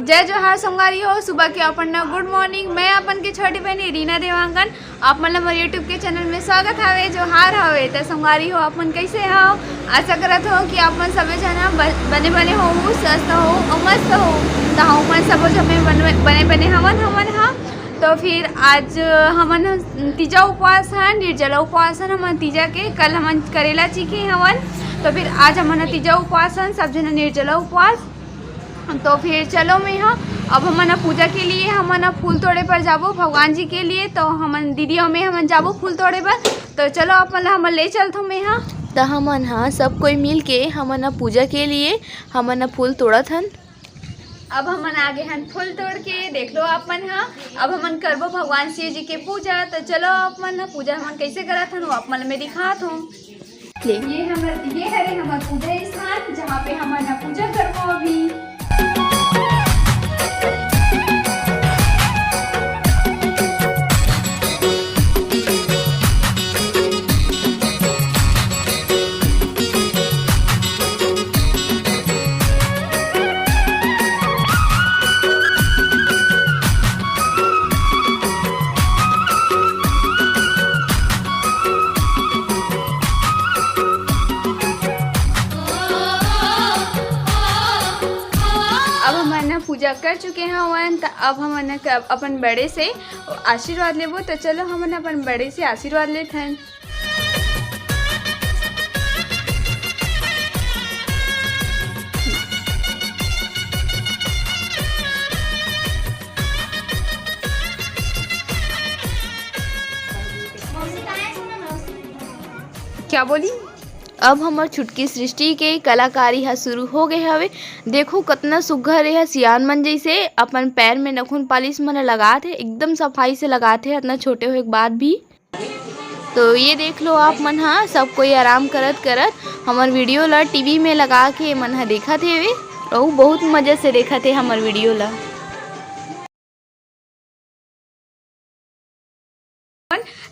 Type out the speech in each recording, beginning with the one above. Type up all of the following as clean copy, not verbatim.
जय जोहार संगवारी हो। सुबह के अपन गुड मॉर्निंग। मैं अपन के छोटी बहनी रीना देवांगन आप मतलब हमारे यूट्यूब के चैनल में स्वागत हवे। जोहार हवे तो संगवारी हो अपन कैसे हो। आशा करत हो कि आप मन सभी जना बने बने हो, स्वस्थ हो और मस्त हो। तो हम मन सब बने बने हमन हाँ। तो फिर आज हमन तीजा उपवास है, निर्जला उपवास है। हमन तीजा के कल हमन करेला चीखे हवन। तो फिर आज हमन तीजा उपवास है, सब जना निर्जला उपवास। तो फिर चलो मैं हाँ अब हमन पूजा के लिए हमन फूल तोड़े पर जाबो भगवान जी के लिए। तो हमन दीदी में हमन जाबो फूल तोड़े पर। तो चलो अपन हमन ले चलथो मैं हाँ। तो हमन हाँ सब कोई मिल के हमन पूजा के लिए हमन फूल तोड़त हन। अब हमन आगे हन फूल तोड़ के देख लो अपन हाँ। अब हमन करबो भगवान शिव जी के पूजा। तो चलो अपन पूजा हमन कैसे करत हन वो अपन में दिखात हूँ। ये है हमारा पूजा स्थान जहाँ पे हमन पूजा करबो अभी। अब हमन पूजा कर चुके हैं वन। तो अब हमन अपन बड़े से आशीर्वाद लेबो। तो चलो हमन अपन बड़े से आशीर्वाद लेते हैं। क्या बोली। अब हमार छुटकी सृष्टि के कलाकारी हा शुरू हो गए हवे। देखो कितना सुघर है सियान मन जैसे अपन पैर में नखून पालिश मन लगाते है, एकदम सफाई से लगाते है इतना छोटे हुए के बाद भी। तो ये देख लो आप मन हाँ सब कोई आराम करत करत हमार वीडियो ला टीवी में लगा के मन हा देखत है और बहुत मजा से देखत है हमार वीडियो ला।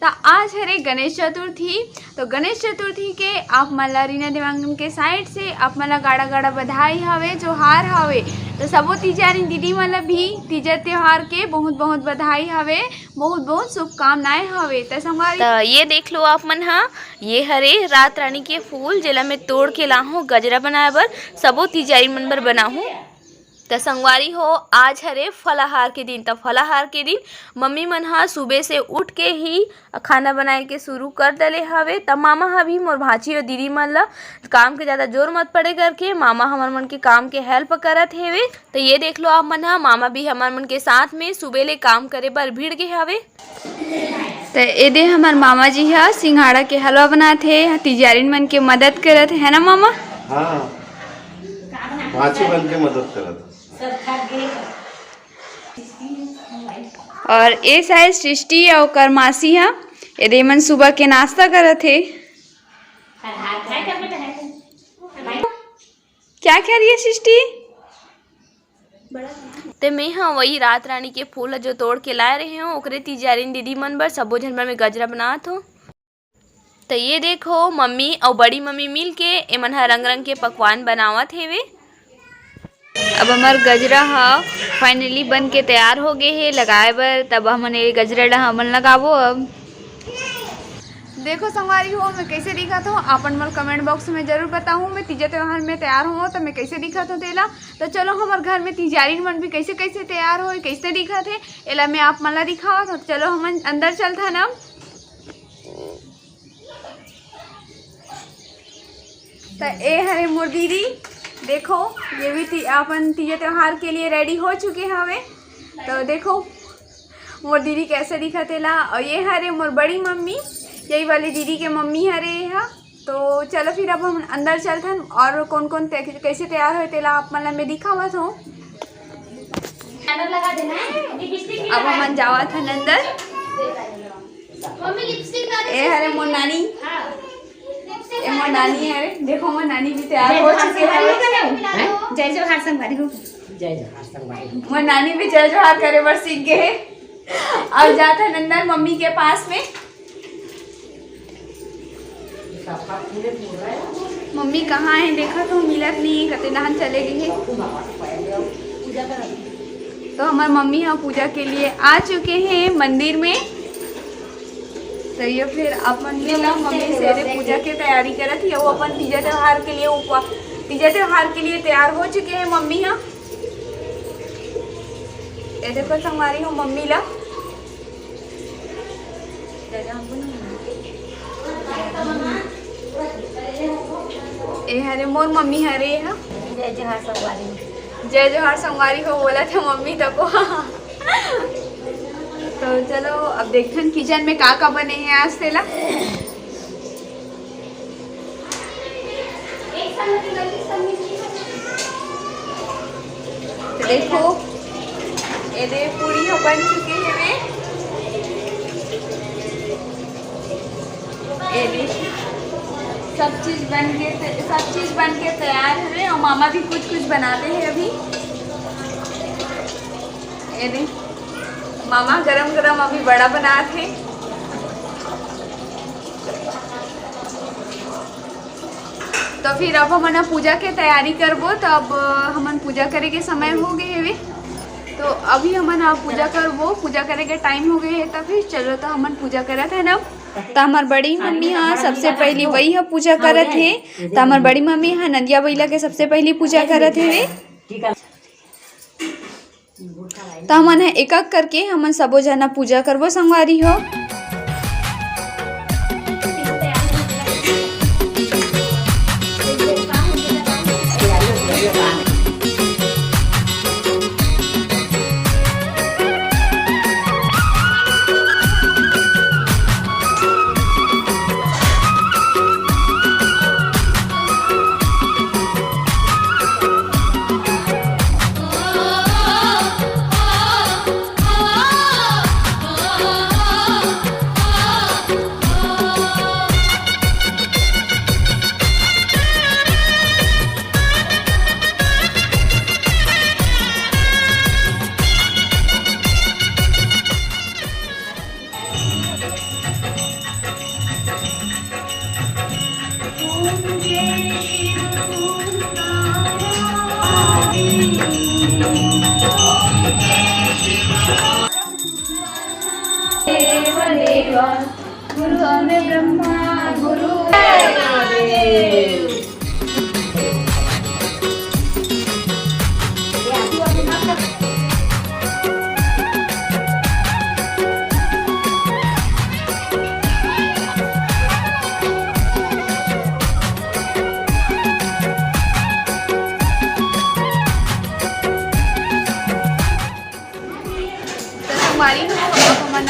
तो आज है गणेश चतुर्थी। तो गणेश चतुर्थी के आप मला रीना देवांगन के साइड से आप मला गाड़ा गाड़ा बधाई हवे, जोहार हवे। तो सबो तीजारी दीदी मला भी तीजा त्योहार के बहुत बहुत बधाई हवे, बहुत बहुत शुभकामनाएं हवे। तो संगवारी तो ये देख लो आप मन हाँ ये हरे रात रानी के फूल जेला मैं तोड़ के लाहूँ गजरा बनाए बर सबो तीजारी मन बर बनाहूँ। तो संगवारी हो आज हरे फलाहार के दिन। तो फलाहार के दिन मम्मी मन हा सुबह से उठ के ही खाना बनाए के शुरू कर दले हवे। तब मामा हा भी मोर भाची और दीदी मन ला काम के ज़्यादा जोर मत पड़े करके मामा हमर मन के काम के हेल्प करत हेवे। तो ये देख लो आप मन हा मामा भी हमर मन के साथ में सुबह ले काम करे बर भीड़ गए हवे। तो ये हमार मामा जी हा सिंघाड़ा के हलवा बनाते हैं, तिजारिन मन के मदद करत है ना मामा। हाँ भाची बन के मदद करत। और ये शायद सृष्टि और करमासी है। ये मन सुबह के नाश्ता करत थे। क्या कह रही है सृष्टि। ते मैं हाँ वही रात रानी के फूल जो तोड़ के लाए रहे हूँ ओकरे तीजारिन दीदी मन बर सबो झन बर में गजरा बनात हो। तो ये देखो मम्मी और बड़ी मम्मी मिल के एमन हा रंग रंग के पकवान बनावत हेवे। अब हमार गजरा हा फाइनली बन के तैयार हो गए है लगाए बर। तब हमन ये गजरा ला हमन लगाबो। अब देखो संगवारी हो मैं कैसे दिखत हूँ अपन मन कमेंट बॉक्स में जरूर बताऊँ। मैं तीजा त्योहार में तैयार हूँ तो मैं कैसे दिखत हूँ तेला। तो चलो हमारे घर में तीजारी मन भी कैसे कैसे तैयार हो कैसे दिखत है एला मैं आप मन ला दिखावत हूँ। चलो हम अंदर चलता ना। तो ये है मोर दीदी देखो ये भी अपन तीजा त्योहार के लिए रेडी हो चुके हवे। तो देखो मोर दीदी कैसे दिखत है ला। और ये हरे मोर बड़ी मम्मी यही वाली दीदी के मम्मी हरे हा। तो चलो फिर अब हम अंदर चलते हैं और कौन कौन कैसे तैयार होते ला आप मतलब मैं दिखावत हूँ। अब हम जावत हैं अंदर। ये हरे मोर नानी, ये मोर नानी है। देखो मोर नानी भी तैयार हो चुके हैं। जय जोहार संगवारी हो। मोर नानी भी जय जोहार करे बर सीख गए। अब जाते हैं अंदर मम्मी के पास में। मम्मी कहाँ है देखा तो मिलत नहीं, कते नहान चले गई है। तो हमारे मम्मी यहाँ पूजा के लिए आ चुके हैं मंदिर में। तो ये फिर अपन मम्मी से पूजा की तैयारी करत है। वो अपन तीजा त्योहार के लिए तीजा त्योहार के लिए तैयार हो चुके हैं मम्मी यहाँ। ये देखो संगवारी हो मम्मी ला ए हरे मोर मम्मी हरे है। जय जोहार संगवारी। जय जोहार संगवारी हो बोला था मम्मी तको। तो चलो अब देखन किचन में का बने हैं आज तेला। तो देखो ये पूरी हो बन चुके हैं वे। सब चीज बन के तैयार है और मामा भी कुछ बनाते हैं अभी। ये मामा गरम अभी बड़ा बनाते हैं। तो फिर अब हम पूजा के तैयारी करबो। तो अब हमन पूजा करे के समय हो गए है। तो अभी हमन पूजा करबो, पूजा करे के टाइम हो गए है। तो फिर चलो तो हमन पूजा करत है ना। तो हमार बड़ी मम्मी हाँ सबसे पहली वही है पूजा करत है। तो हमार बड़ी मम्मी हाँ नदिया बैला के सबसे पहली पूजा करत है। तो हमन एक एक करके हमन सबो जना पूजा करबो संगवारी हो। गुरु हमें ब्रह्मा गुरु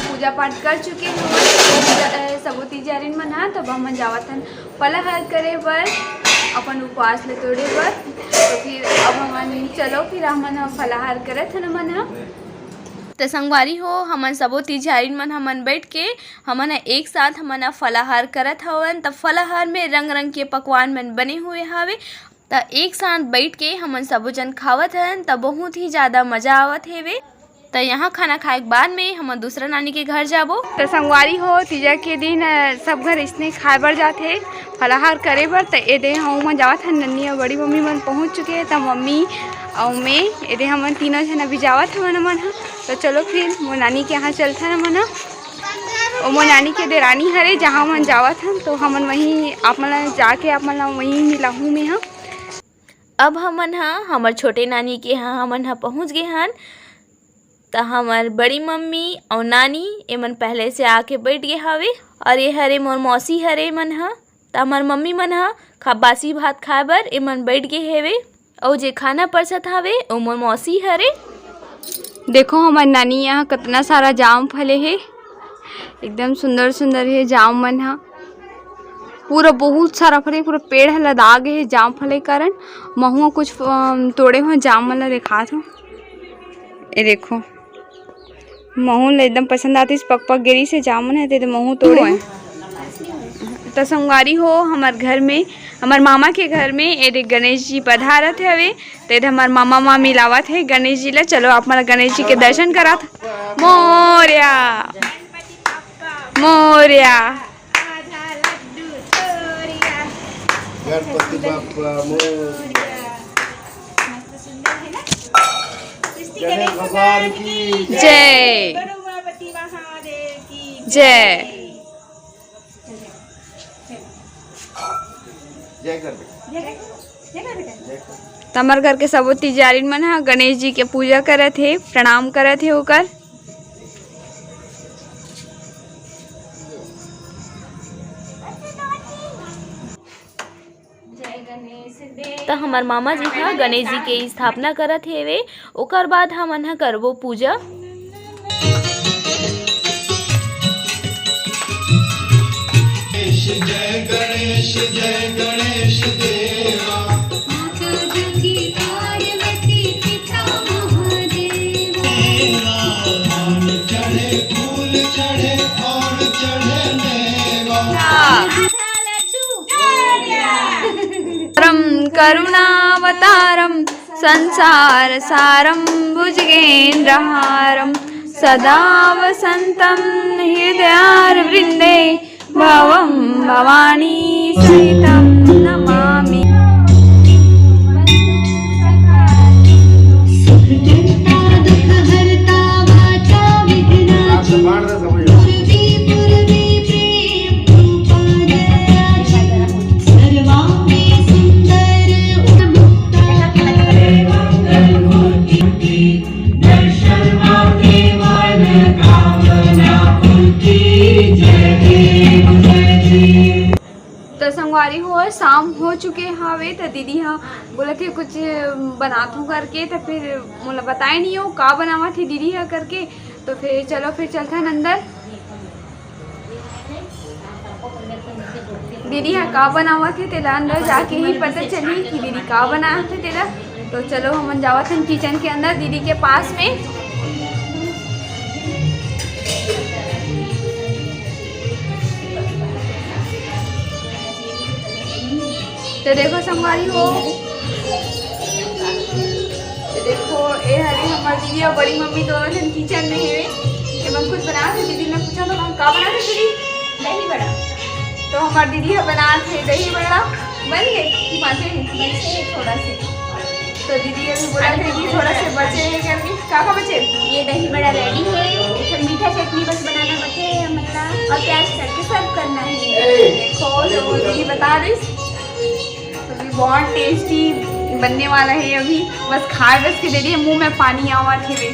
पूजा पाठ कर चुके हैं सबो तीजारिन मन हा। तब हम जावत हन फलाहार करे बर अपन उपवास ले तोड़े बर। तो फिर अब हमन चलो फिर हमन फलाहार करत हन मन हा। तो संगवारी हो हमन सबो तीजारिन मन हमन बैठ के हमन एक साथ हमन फलाहार करत हवन। तब फलाहार में रंग रंग के पकवान मन बने हुए हावे। तो एक साथ बैठ के हमन सबो जन खावत हन। तब बहुत ही ज़्यादा मज़ा आवत हेवे। तो यहाँ खाना खाए के बाद में हम दूसरा नानी के घर जाबो। तो संगवारी हो तीजा के दिन सब घर इसने खाए बर जाते फलाहार करे बर। तो ये दे हम जावत हन नन्नी और बड़ी मम्मी मन पहुँच चुके हैं। तो मम्मी और मैं ये दे हमन तीनों जन अभी जावत हन मन हा। तो चलो फिर मोर नानी के यहाँ चलता है मन। और मोर नानी के देरानी हरे जहाँ मन जावत हन। तो हमन वहीं आप मन जाके आप मन वहीं मिलाहूँ में हाँ। अब हमन हमर छोटे नानी के यहाँ हमन पहुँच गए हन। तो हमार बड़ी मम्मी और नानी ये मन पहले से आके बैठ गए हवे। और ये हरे मोर मौसी हरे मन हा। तो हमार मम्मी मन बासी भात खाए बर ये मन बैठ गए हेवे। और जे खाना परसत हवे वो मोर मौसी हरे। देखो हमार नानी यहाँ कितना सारा जाम फले है। एकदम सुंदर सुंदर है जाम मन हा। पूरा बहुत सारा फले पूरा पेड़ है लदा गए है जाम फले कारण। महुआ कुछ तोड़े हुए जाम मन ला दिखा था। ये देखो महू एकदम पसंद आती इस पक गिरी से जामुन है। तो महू तोड़े हैं। तो संगवारी हो हमार घर में हमार मामा के घर में ये गणेश जी पधारत है हवे। तो हमार मामा मिलावत है गणेश जी ला। चलो आप हमारा गणेश जी के दर्शन करा था। मोरिया मोरिया गणपति बाप्पा मोरया। मस्त सुंदर है ना। सृष्टि गणेश गणेश भगवान की जय गणपति महादेव की जय। जय कर बेटा, जय कर बेटा। जय कर। तमर घर के सबो तिजारी मन ह गणेश जी के पूजा करत हे, प्रणाम करत हे ओकर। तो हमार मामा जी हा गणेश जी के स्थापना करत हेवे, ओकर बाद हमन हा करबो पूजा। जय गणेश देवा। चढ़े फूल चढ़े और चढ़े परम करुणावतारम संसार सारम भुजगेन्द्रहारम सदा वसंतम हृदयार वृंदे भवम भवानी सहितं नमामि। तो संगवारी हो शाम हो चुके हवे तो दीदी हाँ बोला थे कुछ बनाथू करके, तो फिर मुझे बताए नहीं हो का बनावा थी दीदी हाँ करके। तो फिर चलो फिर चलते हैं अंदर। दीदी हाँ का बनावा थे तेरा अंदर जाके ही पता चली कि दीदी का बना थे तेरा। तो चलो हम जावा थे किचन के अंदर दीदी के पास में। तो देखो संगवारी हो, तो देखो ये हरी हमारी दीदी और बड़ी मम्मी दोनों जन किचन में है। मैं कुछ बना थे, दीदी ने पूछा तो हम का बना थे दीदी? दही बड़ा। तो हमारी दीदी है बना थे दही बड़ा, बन गए कि बचे थोड़ा से। तो दीदी अभी बोला थे कि थोड़ा से बचे है करके। का बचे? ये दही बड़ा रेडी है, फिर मीठा चटनी बस बनाना बचे है मतलब, और प्याज करके सर्व करना है। देखो तो दीदी बता रही अभी बहुत टेस्टी बनने वाला है। अभी बस खा बस के दे दिए, मुंह में पानी आवा थे वे।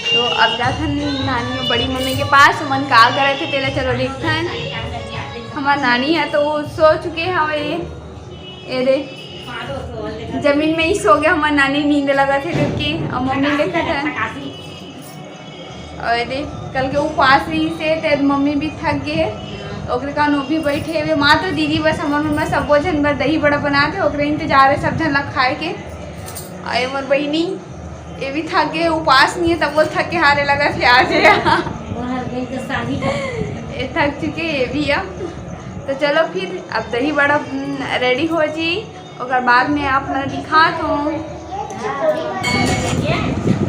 तो अब जाते नानी और बड़ी मम्मी के पास, मन का करे थे तेला चलो देखते हैं। हमारी नानी है तो वो सो चुके हैं। ये दे जमीन में ही सो गया हमारी नानी, नींद लगा थे करके। और मम्मी देखा था और ये दे कल के उपवास रही से ते मम्मी भी थक गए। ओकरे का नो भी बैठे हुए माँ तो दीदी बस हमारे मम्मा सबो जन बर दही बड़ा बनाते ओकरे इंतजार है सब जन ला खाए के। आए मोर बहनी ये भी थक गए, उपास नहीं है तब वो थक के हारे लगा थे आज ये थक चुके ये भी। अब तो चलो फिर अब दही बड़ा रेडी हो जी, और बाद में आप मैं दिखा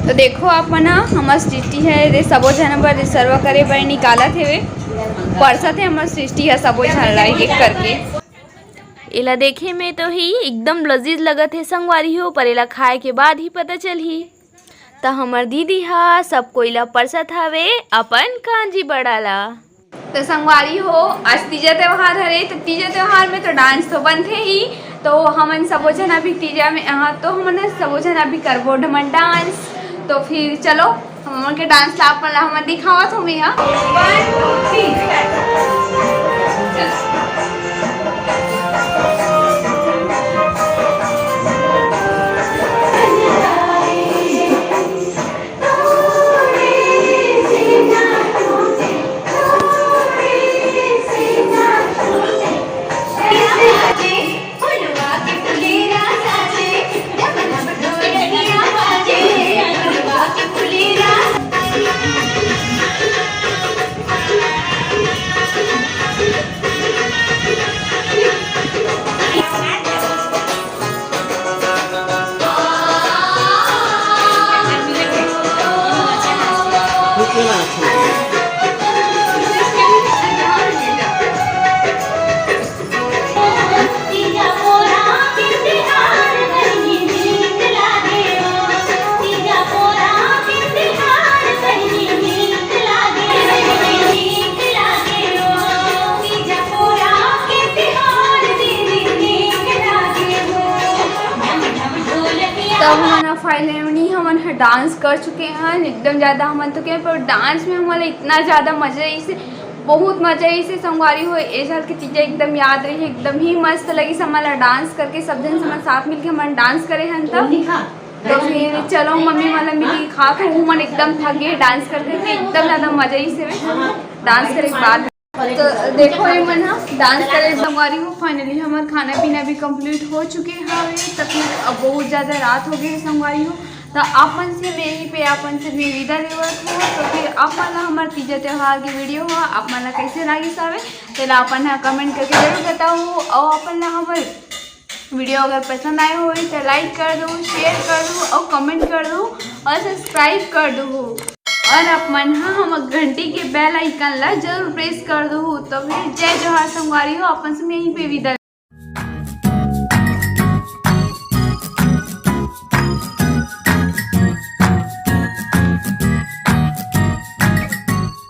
तो देखो आप मना हमार सृष्टि है सबो जन बर सर्व करे बर निकाला थे परसा थे। हमार सृष्टि है सबो जन ला एक करके। इला देखे में तो ही एकदम लजीज लगत है संगवारी हो, पर इला खाए के बाद ही पता चली। तो हमार दीदी हा सब कोइला परसत हवे अपन कांजी बड़ाला। तो संगवारी हो आज तीजा त्योहार हरे, तो तीजा त्योहार में तो डांस तो बनते ही। तो हमन सबो जन अभी तीजा में तो हमन सबो जन अभी करबो ढमन डांस। तो फिर चलो हम के डांस ला अपन हम दिखावत हो मैं यहाँ। 1 2 3 तब हमारा फाइनली हम डांस कर चुके हैं एकदम ज़्यादा हम तो क्या पर डांस में हमारा इतना ज़्यादा मज़ा इसे बहुत मज़ा इसे संगवारी हो ये साल की चीज़ें एकदम याद रही एकदम ही मस्त लगी हमारा डांस करके सब जन हमारे साथ मिलके हमारा डांस करे हैं तब तो फिर चलो मम्मी वाला मिली खा के वो मन एकदम थक गए डांस करके एकदम ज़्यादा मज़ा ही से डांस करे के बाद तो देखो ये मन हाँ डांस करे संगवारी हो फाइनली हमारा खाना पीना भी कंप्लीट हो चुके हैं तब फिर अब बहुत ज़्यादा रात हो गई संगवारी हो तो अपन से यहीं पे अपन से भी विदा देवत हो तो फिर अपन हमारे तीजा त्यौहार की वीडियो हो आप मन कैसे लगी सावे तो अपन कमेंट करके जरूर बताओ और अपन हमारे वीडियो अगर पसंद आए हो तो लाइक कर दो शेयर कर दो और कमेंट कर दो और सब्सक्राइब कर दो और अपन हाँ हम घंटी के बेल आइकन ला जरूर प्रेस कर दो तो फिर जय जोहार संगवारी हो अपन से यहीं पे विदा।